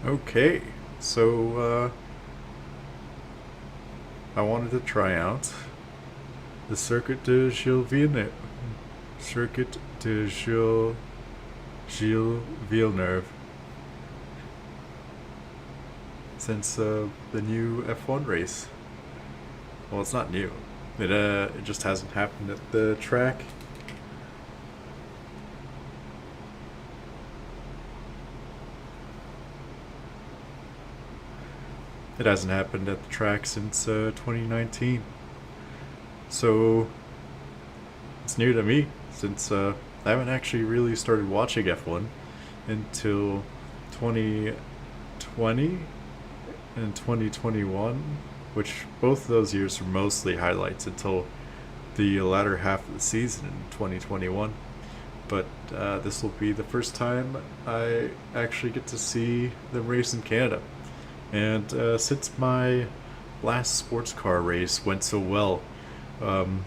Okay, so I wanted to try out the Circuit de Gilles Villeneuve, since the new F1 race. Well, it's not new. It just hasn't happened at the track. It hasn't happened at the track since 2019. So it's new to me since I haven't actually really started watching F1 until 2020 and 2021, which both of those years were mostly highlights until the latter half of the season in 2021. But this will be the first time I actually get to see them race in Canada. And since my last sports car race went so well, um,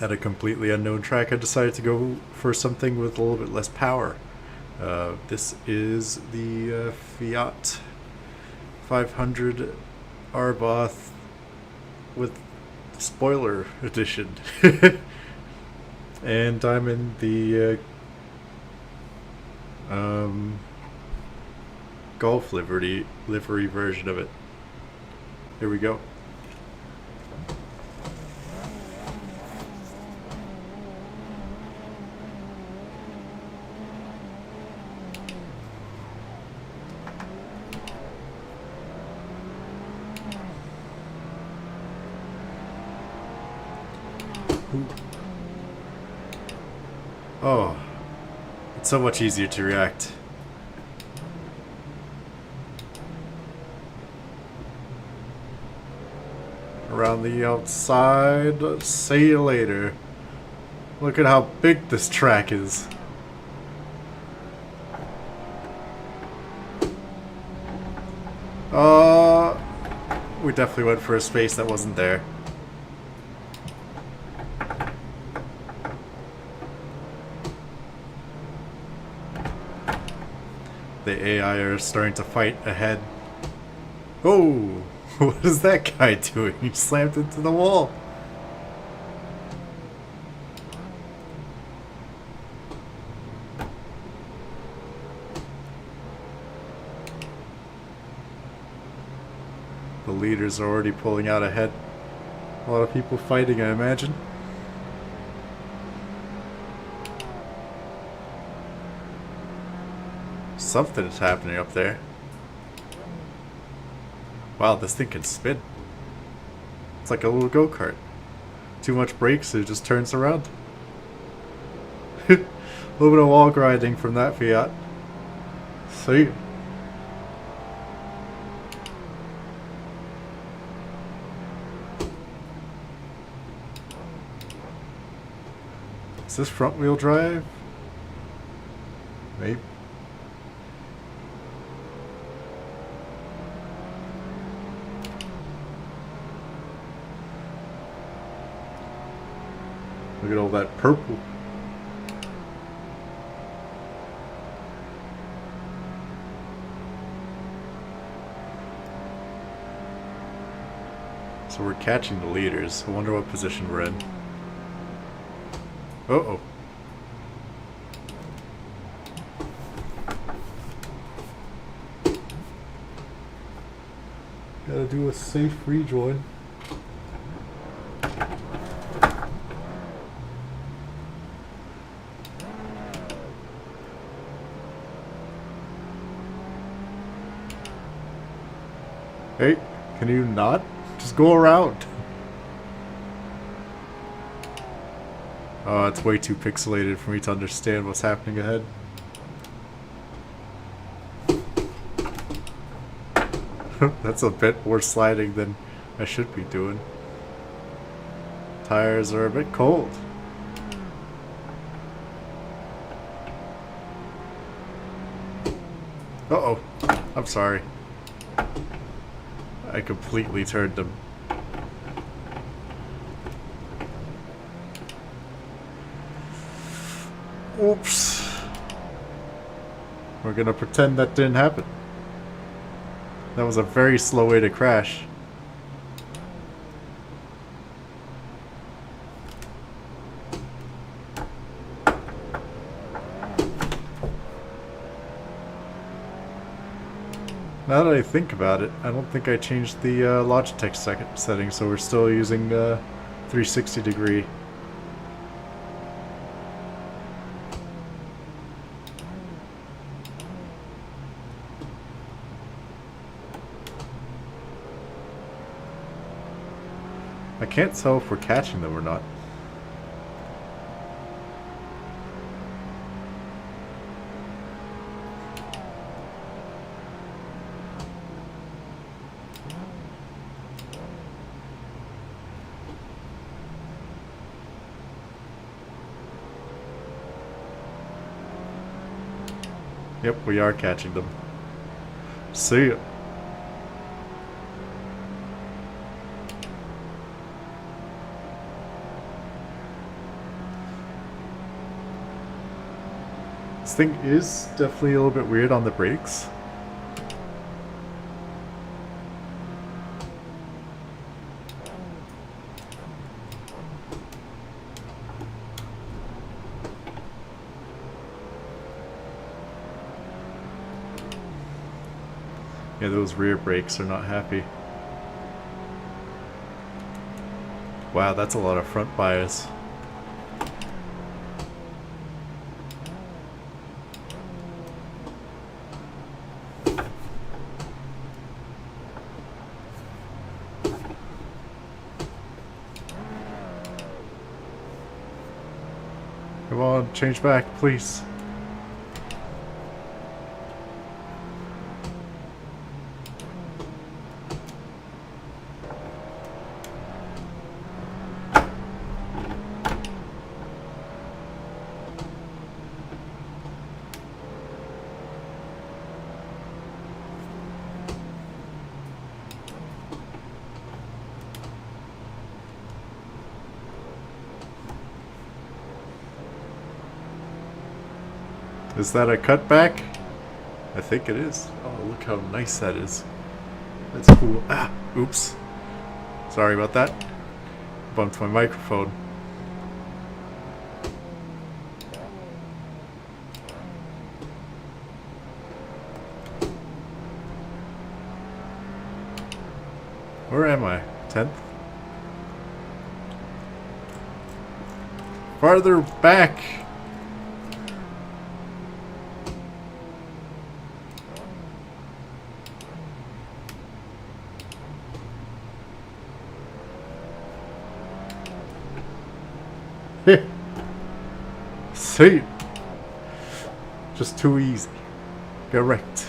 at a completely unknown track, I decided to go for something with a little bit less power. This is the Fiat 500 Arboth with spoiler edition. And I'm in the Golf livery version of it. Here we go. Oh, it's so much easier to react. Around the outside. See you later. Look at how big this track is. Uh, we definitely went for a space that wasn't there. The AI are starting to fight ahead. Oh, what is that guy doing? He slammed into the wall. The leaders are already pulling out ahead. A lot of people fighting, I imagine. Something is happening up there. Wow, this thing can spin. It's like a little go-kart. Too much brakes, it just turns around. A little bit of wall grinding from that Fiat. Sweet. Is this front wheel drive? Maybe. Look at all that purple. So we're catching the leaders. I wonder what position we're in. Uh-oh. Gotta do a safe rejoin. Hey, can you not? Just go around. Oh, it's way too pixelated for me to understand what's happening ahead. That's a bit more sliding than I should be doing. Tires are a bit cold. Uh-oh. I'm sorry. I completely turned them. Oops. We're gonna pretend that didn't happen. That was a very slow way to crash. Now that I think about it, I don't think I changed the Logitech setting, so we're still using 360 degree. I can't tell if we're catching them or not. Yep, we are catching them. See ya. This thing is definitely a little bit weird on the brakes. Yeah, those rear brakes are not happy. Wow, that's a lot of front bias. Come on, change back, please. Is that a cutback? I think it is. Oh, look how nice that is. That's cool. Ah, oops. Sorry about that. Bumped my microphone. Where am I? 10th? Farther back! See, just too easy. Get wrecked.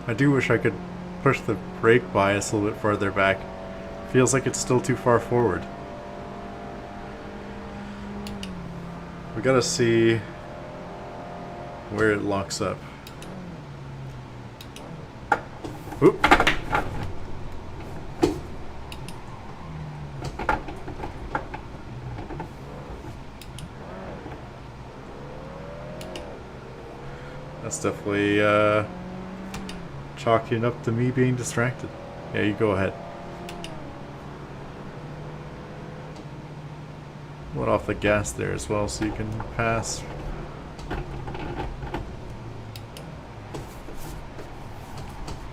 I do wish I could push the brake bias a little bit farther back. Feels like it's still too far forward. We gotta see where it locks up. Oop. That's definitely chalking up to me being distracted. Yeah, you go ahead. Let off the gas there as well so you can pass.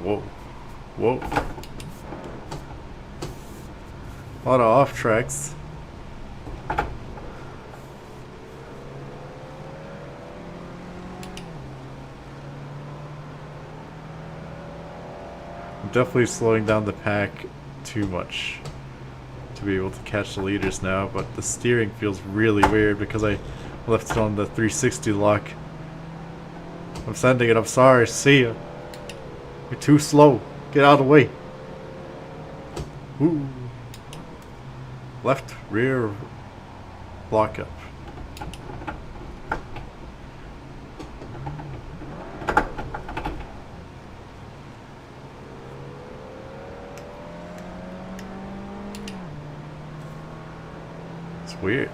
Whoa. Whoa. A lot of off tracks. Definitely slowing down the pack too much to be able to catch the leaders now, but the steering feels really weird because I left it on the 360 lock. I'm sending it, I'm sorry, see ya. You're too slow, get out of the way. Ooh. Left rear lock up. Weird.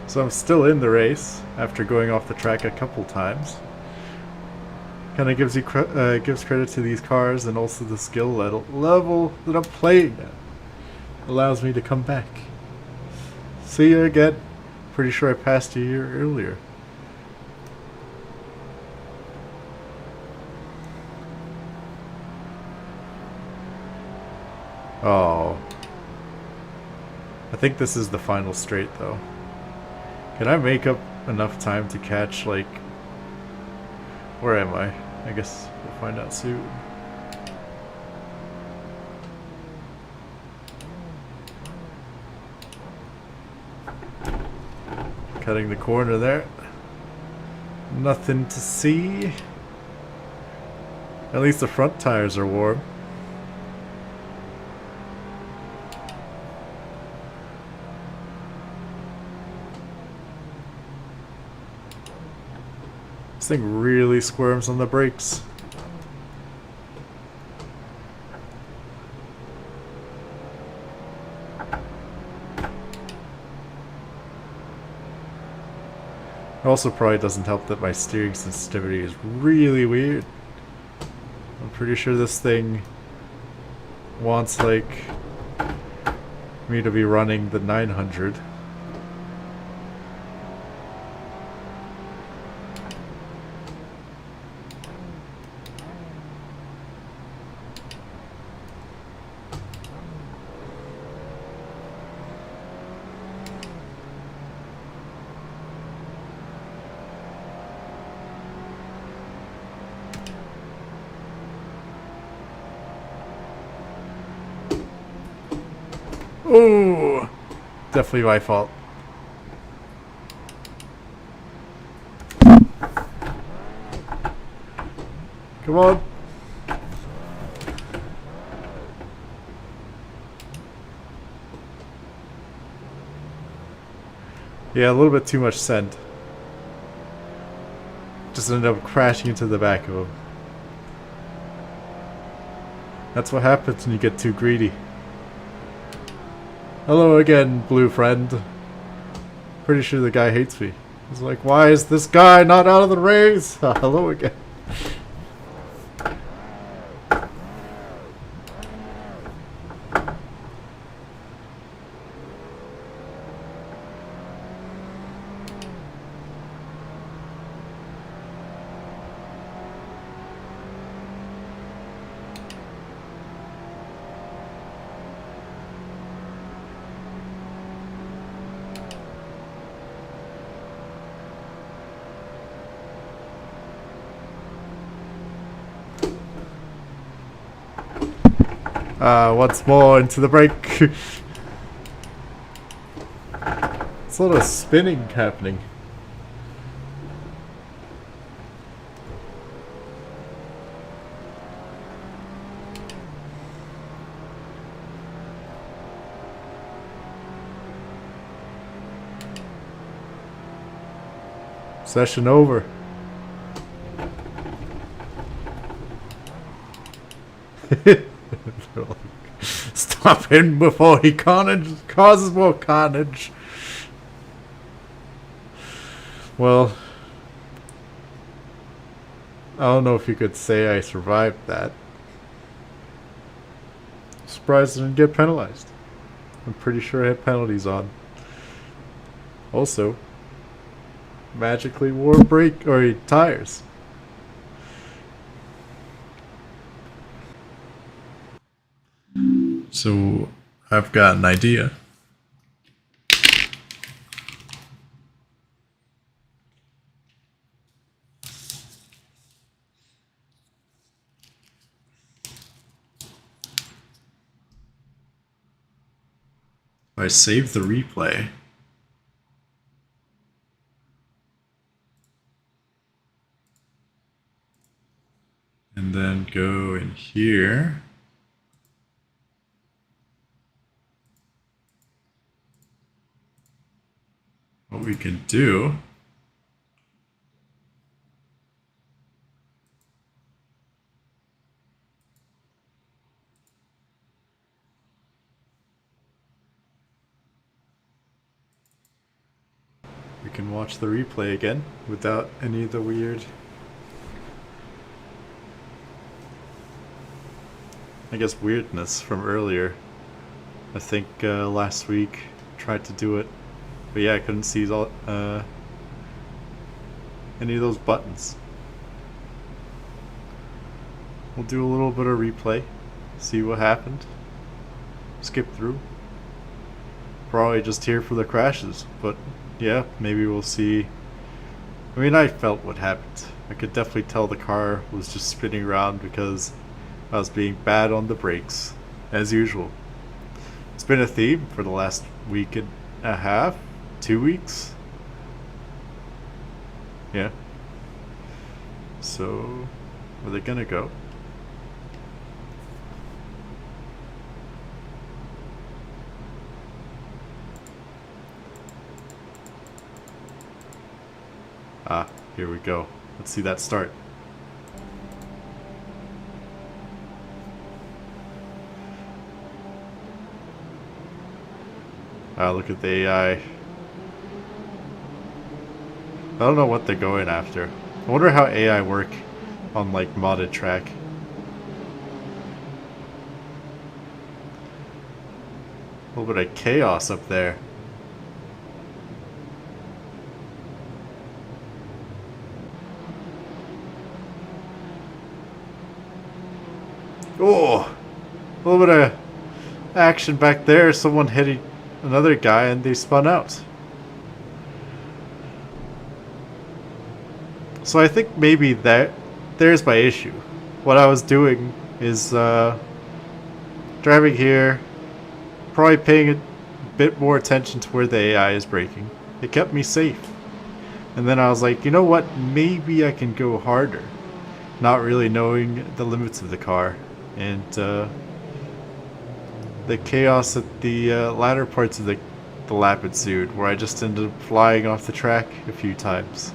So I'm still in the race after going off the track a couple times. Kind of gives credit to these cars and also the skill level that I'm playing at. Allows me to come back. See you again. Pretty sure I passed you here earlier. Oh. I think this is the final straight though. Can I make up enough time to catch, like... Where am I? I guess we'll find out soon. Cutting the corner there. Nothing to see. At least the front tires are warm. This thing really squirms on the brakes. It also probably doesn't help that my steering sensitivity is really weird. I'm pretty sure this thing wants, like, me to be running the 900. Oh, definitely my fault. Come on. Yeah, a little bit too much send. Just ended up crashing into the back of him. That's what happens when you get too greedy. Hello again, blue friend. Pretty sure the guy hates me. He's like, why is this guy not out of the race? Hello again. Once more into the brake. It's a lot of spinning happening. Session over. Stop him before he causes more carnage. Well, I don't know if you could say I survived that. Surprised I didn't get penalized. I'm pretty sure I had penalties on. Also, magically wore brake or tires. So I've got an idea. I save the replay. And then go in here. What we can do we can watch the replay again without any of the weird, I guess, weirdness from earlier. I think last week tried to do it, but yeah, I couldn't see all, any of those buttons. We'll do a little bit of replay, see what happened, skip through. Probably just here for the crashes, but yeah, maybe we'll see. I mean, I felt what happened. I could definitely tell the car was just spinning around because I was being bad on the brakes, as usual. It's been a theme for the last week and a half, 2 weeks. Yeah. So, where are they gonna go? Ah, here we go. Let's see that start. Ah, look at the AI. I don't know what they're going after. I wonder how AI work on like modded track. A little bit of chaos up there. Oh, a little bit of action back there. Someone hitting another guy and they spun out. So I think maybe there's my issue. What I was doing is driving here, probably paying a bit more attention to where the AI is braking. It kept me safe. And then I was like, you know what? Maybe I can go harder. Not really knowing the limits of the car. And the chaos at the latter parts of the lap ensued, where I just ended up flying off the track a few times.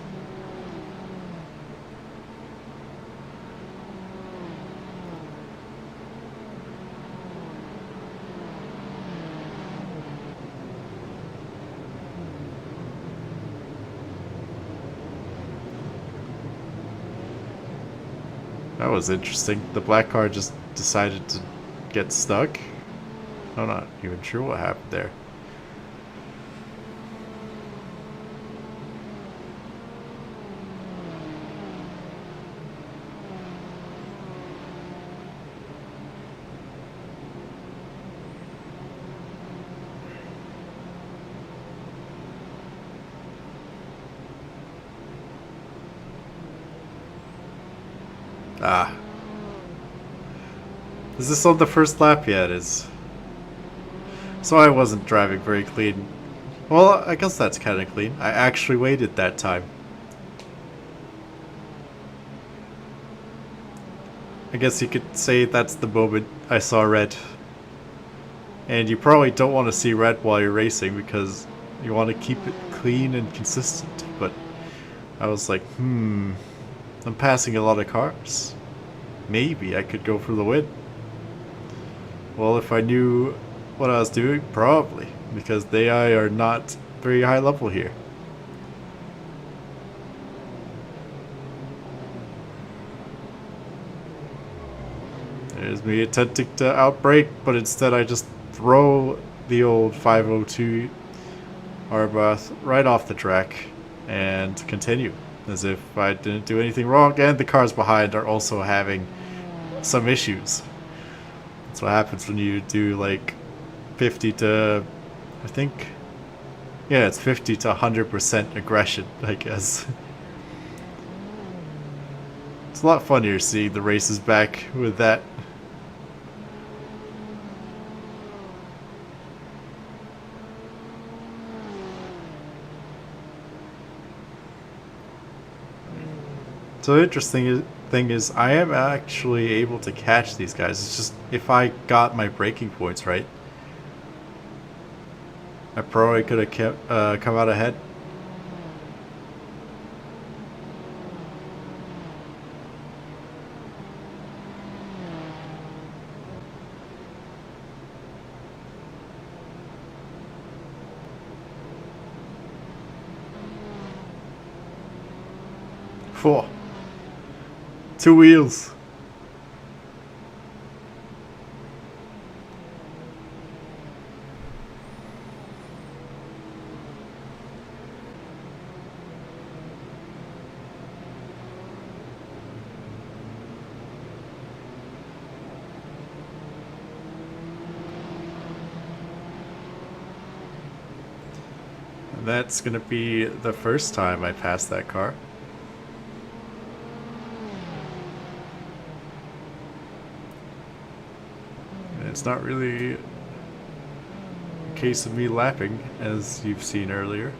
That was interesting. The black car just decided to get stuck. I'm not even sure what happened there. Ah. Is this on the first lap? Yeah, it is. So I wasn't driving very clean. Well, I guess that's kind of clean. I actually waited that time. I guess you could say that's the moment I saw red. And you probably don't want to see red while you're racing because you want to keep it clean and consistent. But I was like, I'm passing a lot of cars. Maybe I could go for the win. Well, if I knew what I was doing, probably. Because the AI are not very high level here. There's me attempting to outbrake, but instead I just throw the old 502 Arbath right off the track and continue as if I didn't do anything wrong, and the cars behind are also having some issues. That's what happens when you do like 50 to, I think, yeah, it's 50 to 100% aggression, I guess. It's a lot funnier seeing the races back with that. So the interesting thing is I am actually able to catch these guys. It's just if I got my braking points right, I probably could have come out ahead. Whoa. Two wheels. And that's gonna be the first time I pass that car. And it's not really a case of me lapping, as you've seen earlier.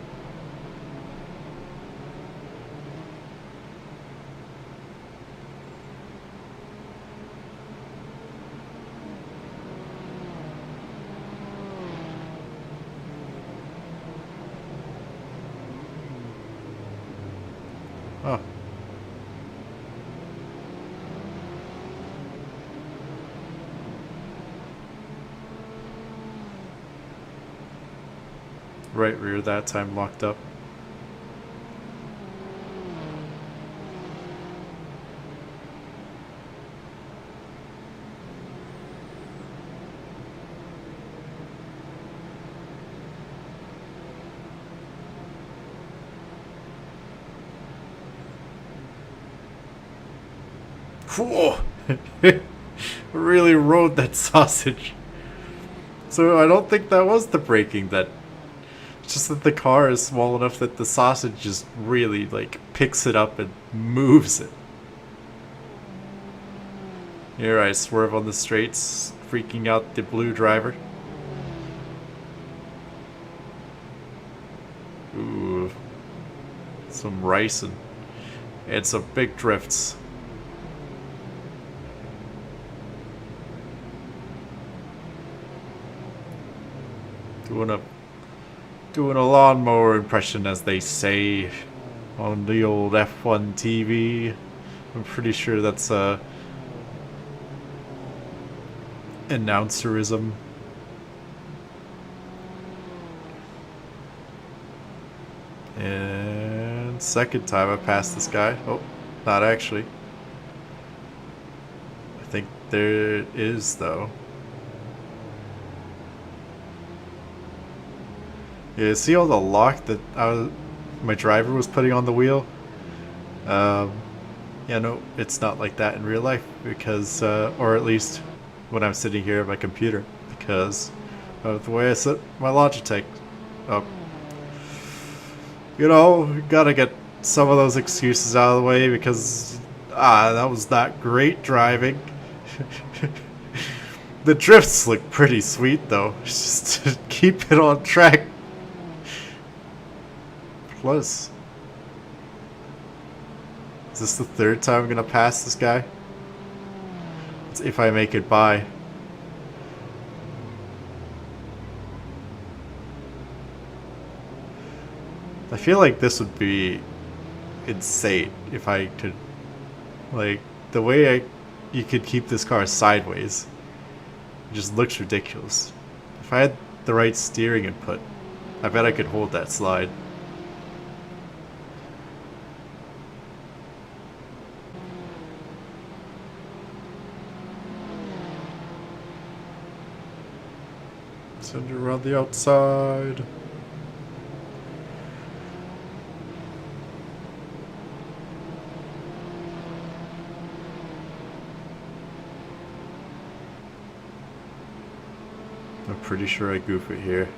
Oh. Right rear that time locked up. Whoa! Really rode that sausage. So I don't think that was the braking. That it's just that the car is small enough that the sausage just really like picks it up and moves it. Here I swerve on the straights, freaking out the blue driver. Ooh, some rice and some big drifts. Doing a lawnmower impression, as they say on the old F1 TV. I'm pretty sure that's a announcerism. And second time I passed this guy. Oh, not actually. I think there it is though. Yeah, see all the lock that my driver was putting on the wheel? Yeah, no, it's not like that in real life because, or at least when I'm sitting here at my computer, because of the way I set my Logitech up. You know, gotta get some of those excuses out of the way because, that was not great driving. The drifts look pretty sweet though, just to keep it on track. Plus, is this the third time I'm gonna pass this guy? It's if I make it by. I feel like this would be insane if I could, like, the way you could keep this car sideways. It just looks ridiculous. If I had the right steering input, I bet I could hold that slide. Send you around the outside. I'm pretty sure I goof it here.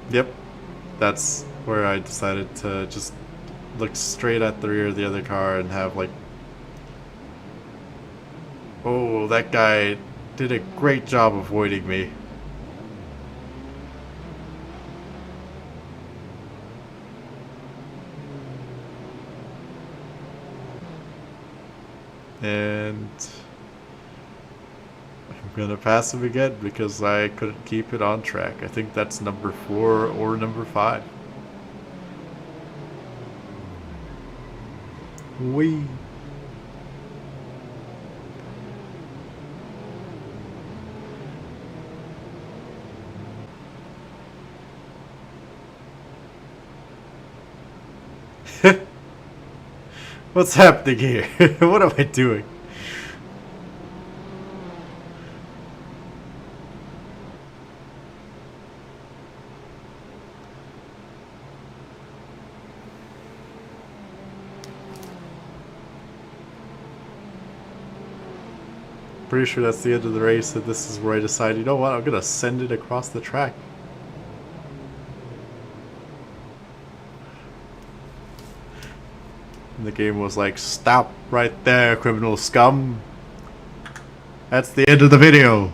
Yep, that's where I decided to just look straight at the rear of the other car and have like, oh, that guy did a great job avoiding me. And I'm gonna pass him again because I couldn't keep it on track. I think that's number 4 or number 5. Wee. What's happening here? What am I doing? Pretty sure that's the end of the race, and this is where I decide, you know what, I'm gonna send it across the track. And the game was like, stop right there, criminal scum. That's the end of the video.